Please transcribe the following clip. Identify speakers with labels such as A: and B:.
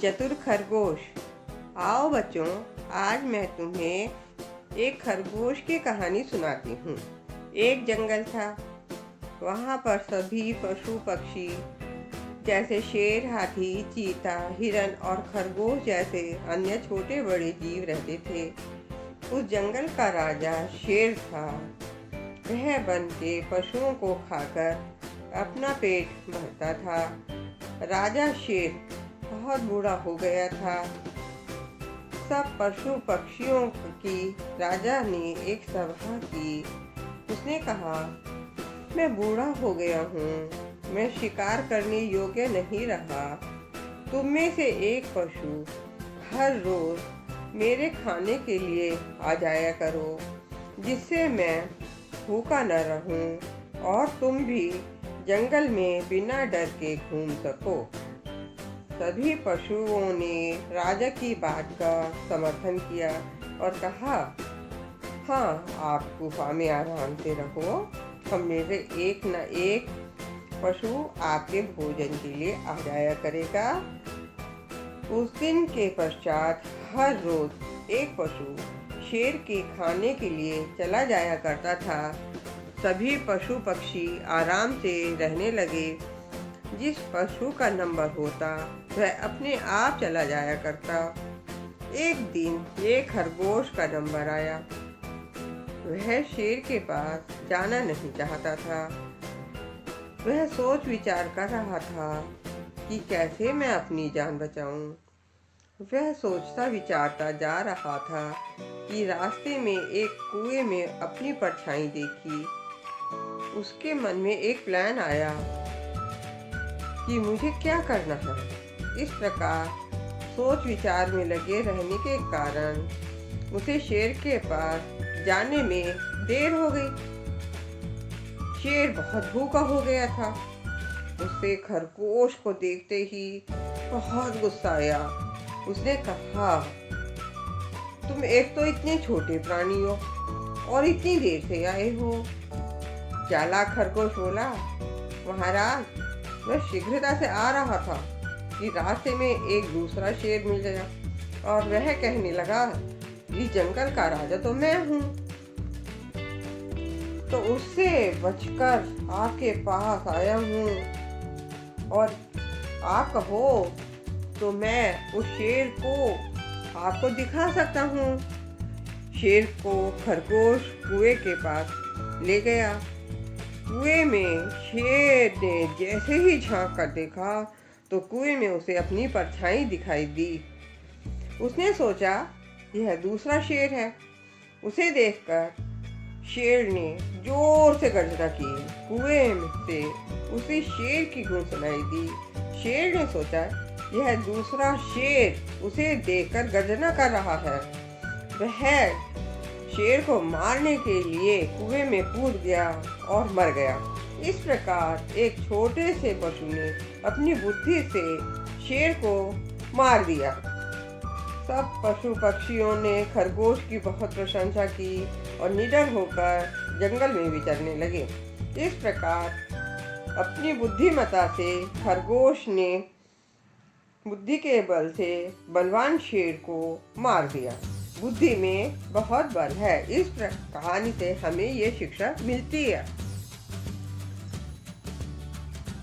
A: चतुर खरगोश। आओ बच्चों, आज मैं तुम्हें एक खरगोश की कहानी सुनाती हूँ। एक जंगल था। वहाँ पर सभी पशु पक्षी जैसे शेर, हाथी, चीता, हिरन और खरगोश जैसे अन्य छोटे बड़े जीव रहते थे। उस जंगल का राजा शेर था। वह वन के पशुओं को खाकर अपना पेट भरता था। राजा शेर बहुत बूढ़ा हो गया था। सब पशु पक्षियों की राजा ने एक सभा की। उसने कहा, मैं बूढ़ा हो गया हूँ, मैं शिकार करने योग्य नहीं रहा। तुम में से एक पशु हर रोज मेरे खाने के लिए आ जाया करो, जिससे मैं भूखा न रहूं और तुम भी जंगल में बिना डर के घूम सको। सभी पशुओं ने राजा की बात का समर्थन किया और कहा, हाँ, आप गुफा में आराम से रहो, हम में से एक न एक पशु आपके भोजन के लिए आ जाया करेगा। उस दिन के पश्चात हर रोज एक पशु शेर के खाने के लिए चला जाया करता था। सभी पशु पक्षी आराम से रहने लगे। जिस पशु का नंबर होता वह अपने आप चला जाया करता। एक दिन एक खरगोश का नंबर आया। वह शेर के पास जाना नहीं चाहता था। वह सोच विचार कर रहा था कि कैसे मैं अपनी जान बचाऊं। वह सोचता विचारता जा रहा था कि रास्ते में एक कुएं में अपनी परछाई देखी। उसके मन में एक प्लान आया कि मुझे क्या करना है। इस प्रकार सोच विचार में लगे रहने के कारण उसे शेर के पास जाने में देर हो गई। शेर बहुत भूखा हो गया था। उसे खरगोश को देखते ही बहुत गुस्सा आया। उसने कहा, तुम एक तो इतने छोटे प्राणी हो और इतनी देर से आए हो। चालाक खरगोश बोला, महाराज, मैं शीघ्रता से आ रहा था कि रास्ते में एक दूसरा शेर मिल गया और वह कहने लगा, इस जंगल का राजा तो मैं हूँ, तो उससे बचकर आपके पास आया हूँ और आप कहो तो मैं उस शेर को आपको दिखा सकता हूँ। शेर को खरगोश कुएं के पास ले गया। कुएं में शेर ने जैसे ही झांक कर देखा तो कुएं में उसे अपनी परछाई दिखाई दी। उसने सोचा, यह दूसरा शेर है। उसे देखकर शेर ने जोर से गर्जना की। कुएं से उसे शेर की गूंज सुनाई दी। शेर ने सोचा, यह दूसरा शेर उसे देखकर गर्जना कर रहा है। वह शेर को मारने के लिए कुएं में कूद गया और मर गया। इस प्रकार एक छोटे से पशु ने अपनी बुद्धि से शेर को मार दिया। सब पशु पक्षियों ने खरगोश की बहुत प्रशंसा की और निडर होकर जंगल में विचरने लगे। इस प्रकार अपनी बुद्धिमत्ता से खरगोश ने बुद्धि के बल से बलवान शेर को मार दिया। बुद्धि में बहुत बल है। इस कहानी से हमें ये शिक्षा मिलती है।